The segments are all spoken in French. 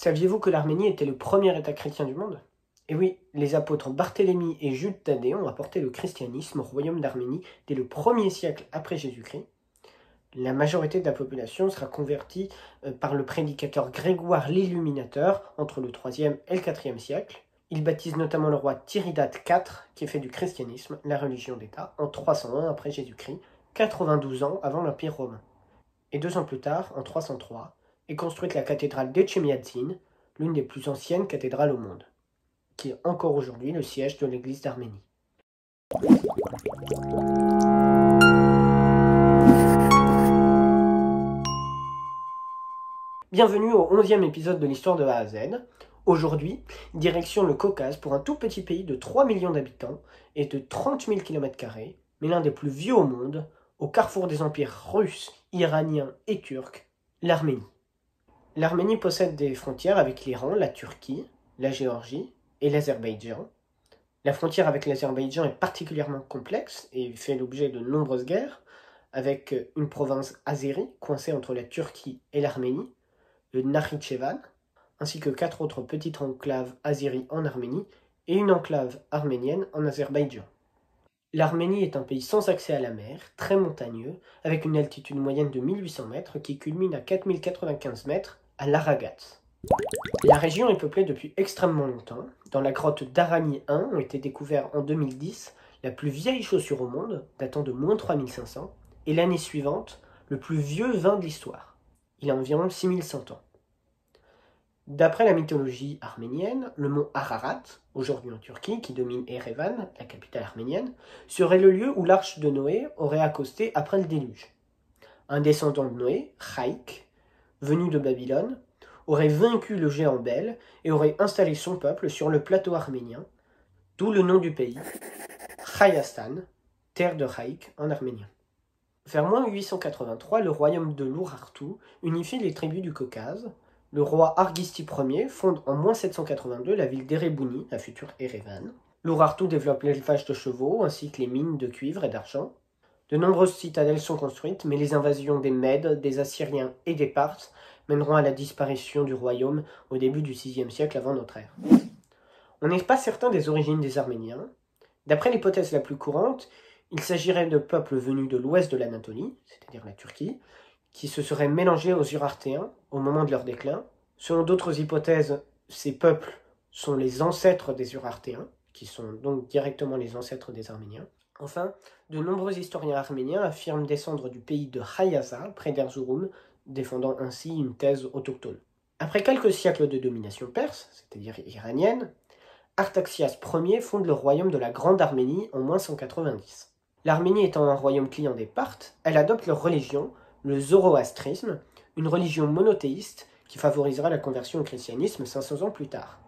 Saviez-vous que l'Arménie était le premier État chrétien du monde? Et oui, les apôtres Barthélemy et Jude Thaddée ont apporté le christianisme au royaume d'Arménie dès le 1er siècle après Jésus-Christ. La majorité de la population sera convertie par le prédicateur Grégoire l'Illuminateur entre le 3e et le 4e siècle. Il baptise notamment le roi Tiridate IV, qui fait du christianisme la religion d'État, en 301 après Jésus-Christ, 92 ans avant l'Empire romain. Et 2 ans plus tard, en 303, est construite la cathédrale d'Echemiadzin, l'une des plus anciennes cathédrales au monde, qui est encore aujourd'hui le siège de l'Église d'Arménie. Bienvenue au 11e épisode de l'histoire de A à Z. Aujourd'hui, direction le Caucase pour un tout petit pays de 3 millions d'habitants et de 30 000 km², mais l'un des plus vieux au monde, au carrefour des empires russes, iraniens et turcs, l'Arménie. L'Arménie possède des frontières avec l'Iran, la Turquie, la Géorgie et l'Azerbaïdjan. La frontière avec l'Azerbaïdjan est particulièrement complexe et fait l'objet de nombreuses guerres, avec une province azérie coincée entre la Turquie et l'Arménie, le Nakhitchevan, ainsi que 4 autres petites enclaves azéries en Arménie et une enclave arménienne en Azerbaïdjan. L'Arménie est un pays sans accès à la mer, très montagneux, avec une altitude moyenne de 1800 mètres qui culmine à 4095 mètres à l'Aragat. La région est peuplée depuis extrêmement longtemps. Dans la grotte d'Arani 1 ont été découverts en 2010 la plus vieille chaussure au monde, datant de moins 3500, et l'année suivante, le plus vieux vin de l'histoire. Il a environ 6100 ans. D'après la mythologie arménienne, le mont Ararat, aujourd'hui en Turquie, qui domine Erevan, la capitale arménienne, serait le lieu où l'arche de Noé aurait accosté après le déluge. Un descendant de Noé, Chaïk, venu de Babylone, aurait vaincu le géant Bel et aurait installé son peuple sur le plateau arménien, d'où le nom du pays, Chayastan, terre de Chaïk en arménien. Vers moins 883, le royaume de l'Urartu unifie les tribus du Caucase. Le roi Argisti Ier fonde en moins 782 la ville d'Erebuni, la future Erevan. L'Urartu développe l'élevage de chevaux ainsi que les mines de cuivre et d'argent. De nombreuses citadelles sont construites, mais les invasions des Mèdes, des Assyriens et des Parthes mèneront à la disparition du royaume au début du VIe siècle avant notre ère. On n'est pas certain des origines des Arméniens. D'après l'hypothèse la plus courante, il s'agirait de peuples venus de l'ouest de l'Anatolie, c'est-à-dire la Turquie, qui se seraient mélangés aux Urartéens au moment de leur déclin. Selon d'autres hypothèses, ces peuples sont les ancêtres des Urartéens, qui sont donc directement les ancêtres des Arméniens. Enfin, de nombreux historiens arméniens affirment descendre du pays de Hayaza, près d'Erzurum, défendant ainsi une thèse autochtone. Après quelques siècles de domination perse, c'est-à-dire iranienne, Artaxias Ier fonde le royaume de la Grande Arménie en moins 190. L'Arménie étant un royaume client des Parthes, elle adopte leur religion, le zoroastrisme, une religion monothéiste qui favorisera la conversion au christianisme 500 ans plus tard.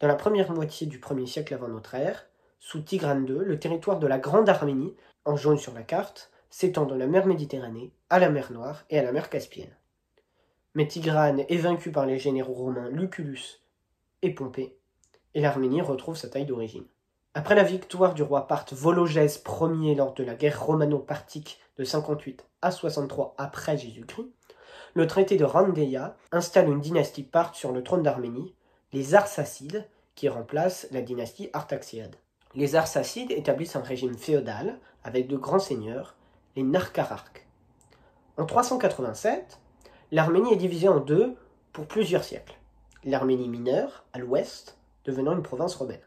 Dans la première moitié du 1er siècle avant notre ère, sous Tigrane II, le territoire de la Grande Arménie, en jaune sur la carte, s'étend de la mer Méditerranée à la mer Noire et à la mer Caspienne. Mais Tigrane est vaincu par les généraux romains Lucullus et Pompée, et l'Arménie retrouve sa taille d'origine. Après la victoire du roi parthe Vologèse Ier lors de la guerre romano-parthique de 58 à 63 après Jésus-Christ, le traité de Randeia installe une dynastie parthe sur le trône d'Arménie, les Arsacides, qui remplacent la dynastie artaxiade. Les Arsacides établissent un régime féodal avec de grands seigneurs, les Narkararques. En 387, l'Arménie est divisée en deux pour plusieurs siècles. L'Arménie mineure, à l'ouest, devenant une province romaine.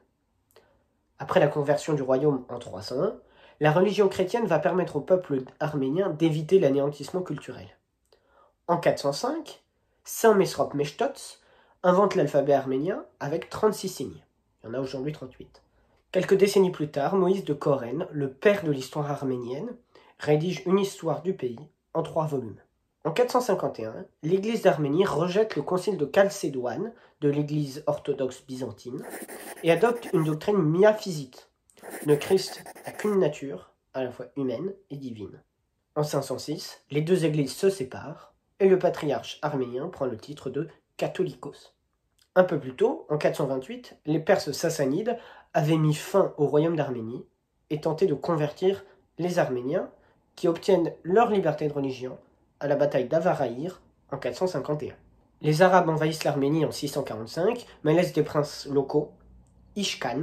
Après la conversion du royaume en 301, la religion chrétienne va permettre au peuple arménien d'éviter l'anéantissement culturel. En 405, Saint Mesrop Meshtots invente l'alphabet arménien avec 36 signes. Il y en a aujourd'hui 38. Quelques décennies plus tard, Moïse de Kōren, le père de l'histoire arménienne, rédige une histoire du pays en 3 volumes. En 451, l'Église d'Arménie rejette le concile de Chalcédoine de l'Église orthodoxe byzantine et adopte une doctrine miaphysite. Le Christ n'a qu'une nature, à la fois humaine et divine. En 506, les deux églises se séparent et le patriarche arménien prend le titre de Catholicos. Un peu plus tôt, en 428, les Perses sassanides avaient mis fin au royaume d'Arménie et tenté de convertir les Arméniens qui obtiennent leur liberté de religion à la bataille d'Avaraïr en 451. Les Arabes envahissent l'Arménie en 645, mais laissent des princes locaux, Ishkan,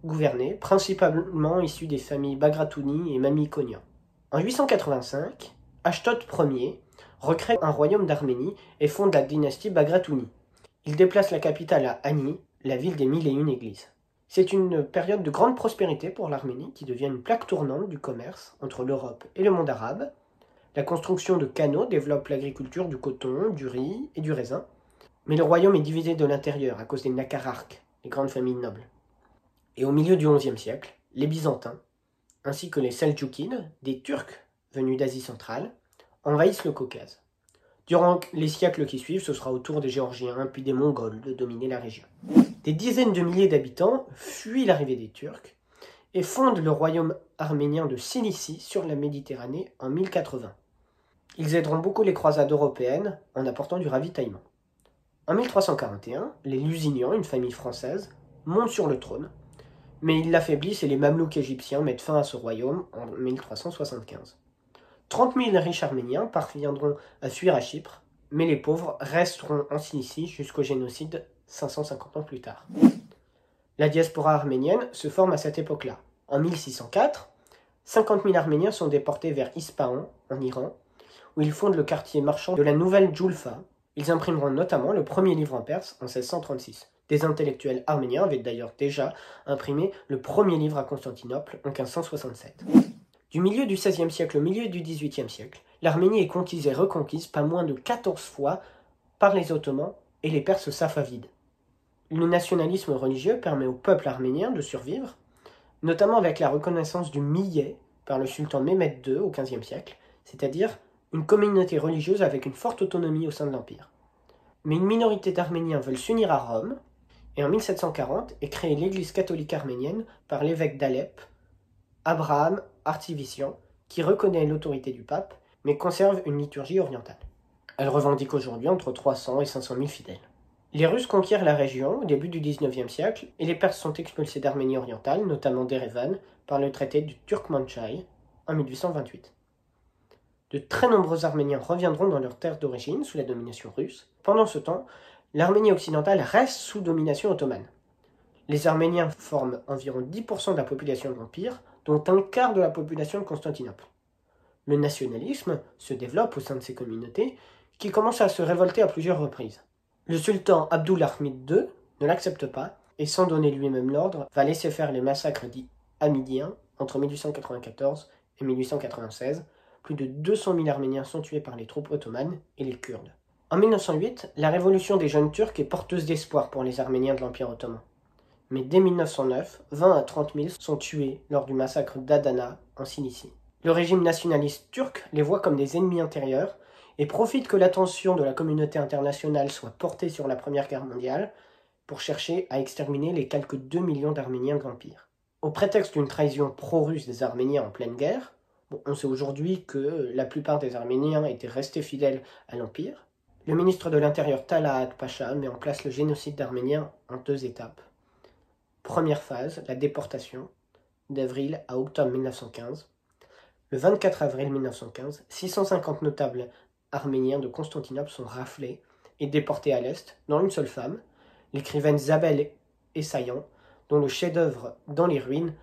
gouverner, principalement issus des familles Bagratouni et Mamikonian. En 885, Ashtot Ier recrée un royaume d'Arménie et fonde la dynastie Bagratouni. Il déplace la capitale à Ani, la ville des 1001 églises. C'est une période de grande prospérité pour l'Arménie qui devient une plaque tournante du commerce entre l'Europe et le monde arabe. La construction de canaux développe l'agriculture du coton, du riz et du raisin. Mais le royaume est divisé de l'intérieur à cause des Nakararques, les grandes familles nobles. Et au milieu du XIe siècle, les Byzantins, ainsi que les Seldjoukides, des Turcs venus d'Asie centrale, envahissent le Caucase. Durant les siècles qui suivent, ce sera au tour des Géorgiens puis des Mongols de dominer la région. Des dizaines de milliers d'habitants fuient l'arrivée des Turcs et fondent le royaume arménien de Cilicie sur la Méditerranée en 1080. Ils aideront beaucoup les croisades européennes en apportant du ravitaillement. En 1341, les Lusignan, une famille française, montent sur le trône, mais ils l'affaiblissent et les Mamelouks égyptiens mettent fin à ce royaume en 1375. 30 000 riches arméniens parviendront à fuir à Chypre, mais les pauvres resteront en Cilicie jusqu'au génocide 550 ans plus tard. La diaspora arménienne se forme à cette époque-là. En 1604, 50 000 Arméniens sont déportés vers Ispahan, en Iran, où ils fondent le quartier marchand de la Nouvelle Djoulfa. Ils imprimeront notamment le premier livre en perse en 1636. Des intellectuels arméniens avaient d'ailleurs déjà imprimé le premier livre à Constantinople en 1567. Du milieu du XVIe siècle au milieu du XVIIIe siècle, l'Arménie est conquise et reconquise pas moins de 14 fois par les Ottomans et les Perses safavides. Le nationalisme religieux permet au peuple arménien de survivre, notamment avec la reconnaissance du millet par le sultan Mehmed II au XVe siècle, c'est-à-dire une communauté religieuse avec une forte autonomie au sein de l'Empire. Mais une minorité d'Arméniens veulent s'unir à Rome, et en 1740 est créée l'Église catholique arménienne par l'évêque d'Alep, Abraham Artivisian, qui reconnaît l'autorité du pape, mais conserve une liturgie orientale. Elle revendique aujourd'hui entre 300 et 500 000 fidèles. Les Russes conquièrent la région au début du XIXe siècle, et les Perses sont expulsés d'Arménie orientale, notamment d'Erevan, par le traité du Turkmenchai en 1828. De très nombreux Arméniens reviendront dans leurs terres d'origine sous la domination russe. Pendant ce temps, l'Arménie occidentale reste sous domination ottomane. Les Arméniens forment environ 10% de la population de l'Empire, dont un quart de la population de Constantinople. Le nationalisme se développe au sein de ces communautés, qui commencent à se révolter à plusieurs reprises. Le sultan Abdulhamid II ne l'accepte pas, et sans donner lui-même l'ordre, va laisser faire les massacres dits hamidiens entre 1894 et 1896. Plus de 200 000 Arméniens sont tués par les troupes ottomanes et les Kurdes. En 1908, la révolution des jeunes Turcs est porteuse d'espoir pour les Arméniens de l'Empire ottoman. Mais dès 1909, 20 à 30 000 sont tués lors du massacre d'Adana en Cilicie. Le régime nationaliste turc les voit comme des ennemis intérieurs et profite que l'attention de la communauté internationale soit portée sur la Première Guerre mondiale pour chercher à exterminer les quelques 2 millions d'Arméniens de l'Empire. Au prétexte d'une trahison pro-russe des Arméniens en pleine guerre, on sait aujourd'hui que la plupart des Arméniens étaient restés fidèles à l'Empire. Le ministre de l'Intérieur Talaat Pacha met en place le génocide d'Arméniens en 2 étapes. Première phase, la déportation, d'avril à octobre 1915. Le 24 avril 1915, 650 notables arméniens de Constantinople sont raflés et déportés à l'Est, dont une seule femme, l'écrivaine Zabel Essayan, dont le chef-d'œuvre Dans les ruines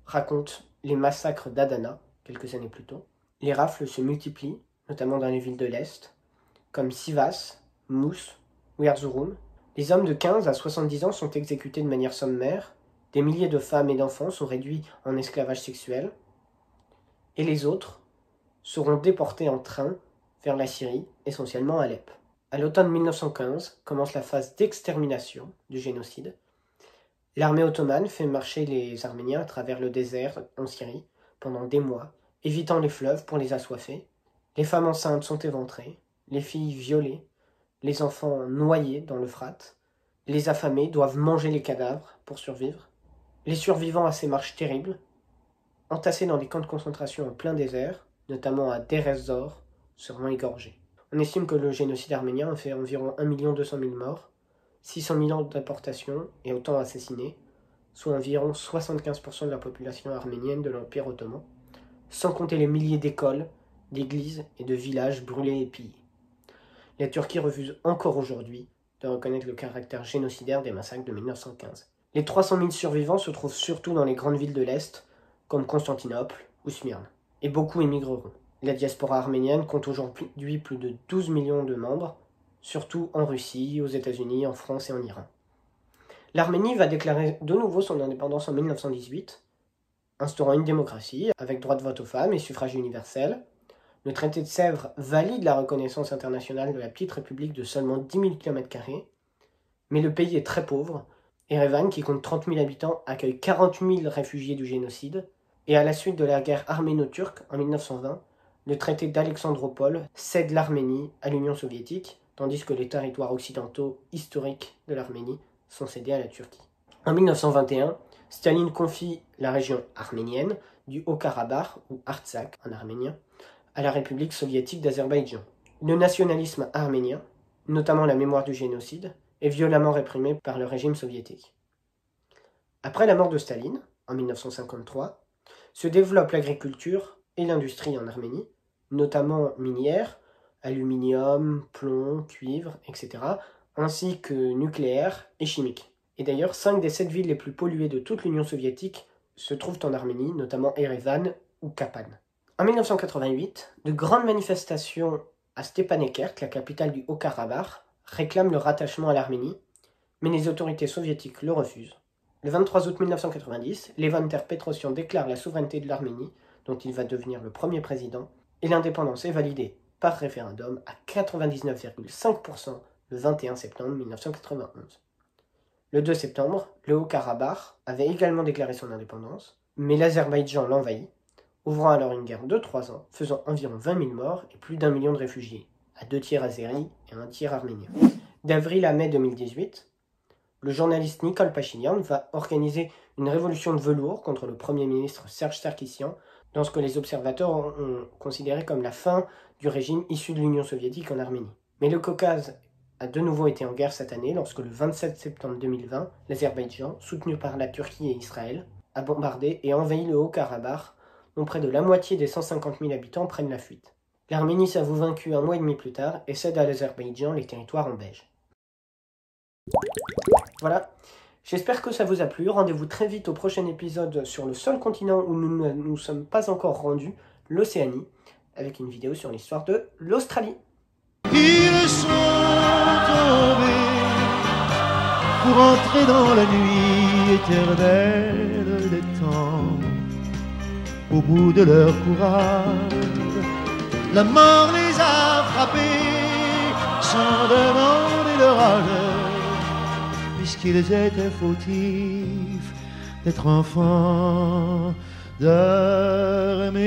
raconte les massacres d'Adana, quelques années plus tôt. Les rafles se multiplient, notamment dans les villes de l'Est, comme Sivas, Mousse ou Erzurum. Les hommes de 15 à 70 ans sont exécutés de manière sommaire, des milliers de femmes et d'enfants sont réduits en esclavage sexuel, et les autres seront déportés en train vers la Syrie, essentiellement Alep. À l'automne 1915 commence la phase d'extermination du génocide. L'armée ottomane fait marcher les Arméniens à travers le désert en Syrie pendant des mois, évitant les fleuves pour les assoiffer. Les femmes enceintes sont éventrées, les filles violées, les enfants noyés dans l'Euphrate. Les affamés doivent manger les cadavres pour survivre. Les survivants à ces marches terribles, entassés dans des camps de concentration en plein désert, notamment à Deir ez-Zor, seront égorgés. On estime que le génocide arménien a fait environ 1 200 000 morts, 600 000 ans de déportation et autant assassinés, soit environ 75% de la population arménienne de l'Empire ottoman, sans compter les milliers d'écoles, d'églises et de villages brûlés et pillés. la Turquie refuse encore aujourd'hui de reconnaître le caractère génocidaire des massacres de 1915. Les 300 000 survivants se trouvent surtout dans les grandes villes de l'Est, comme Constantinople ou Smyrne, et beaucoup émigreront. La diaspora arménienne compte aujourd'hui plus de 12 millions de membres, surtout en Russie, aux États-Unis, en France et en Iran. L'Arménie va déclarer de nouveau son indépendance en 1918, instaurant une démocratie avec droit de vote aux femmes et suffrage universel. Le traité de Sèvres valide la reconnaissance internationale de la petite république de seulement 10 000 km², mais le pays est très pauvre. Erevan, qui compte 30 000 habitants, accueille 40 000 réfugiés du génocide, et à la suite de la guerre arméno-turque en 1920, le traité d'Alexandropol cède l'Arménie à l'Union soviétique, tandis que les territoires occidentaux historiques de l'Arménie sont cédés à la Turquie. En 1921, Staline confie la région arménienne du Haut-Karabakh, ou Artsakh en arménien, à la République soviétique d'Azerbaïdjan. Le nationalisme arménien, notamment la mémoire du génocide, est violemment réprimé par le régime soviétique. Après la mort de Staline, en 1953, se développe l'agriculture et l'industrie en Arménie, notamment minière, aluminium, plomb, cuivre, etc., ainsi que nucléaire et chimique. Et d'ailleurs, 5 des 7 villes les plus polluées de toute l'Union soviétique se trouvent en Arménie, notamment Erevan ou Kapan. En 1988, de grandes manifestations à Stepanakert, la capitale du Haut-Karabakh, réclament le rattachement à l'Arménie, mais les autorités soviétiques le refusent. Le 23 août 1990, Levon Ter-Petrosyan déclare la souveraineté de l'Arménie, dont il va devenir le premier président, et l'indépendance est validée par référendum à 99,5% le 21 septembre 1991. Le 2 septembre, le Haut-Karabakh avait également déclaré son indépendance, mais l'Azerbaïdjan l'envahit, ouvrant alors une guerre de 3 ans, faisant environ 20 000 morts et plus d'1 million de réfugiés, à 2 tiers azéris et 1 tiers arméniens. D'avril à mai 2018, le journaliste Nicole Pachinian va organiser une révolution de velours contre le Premier ministre Serge Sarkissian, dans ce que les observateurs ont considéré comme la fin du régime issu de l'Union soviétique en Arménie. Mais le Caucase a de nouveau été en guerre cette année lorsque le 27 septembre 2020, l'Azerbaïdjan, soutenu par la Turquie et Israël, a bombardé et envahi le Haut-Karabakh, dont près de la moitié des 150 000 habitants prennent la fuite. L'Arménie s'avoue vaincue 1 mois et demi plus tard et cède à l'Azerbaïdjan les territoires en beige. Voilà, j'espère que ça vous a plu. Rendez-vous très vite au prochain épisode sur le seul continent où nous ne nous sommes pas encore rendus, l'Océanie, avec une vidéo sur l'histoire de l'Australie. Ils sont tombés pour entrer dans la nuit éternelle des temps. Au bout de leur courage, la mort les a frappés sans demander leur âge, puisqu'ils étaient fautifs d'être enfants d'Arménie.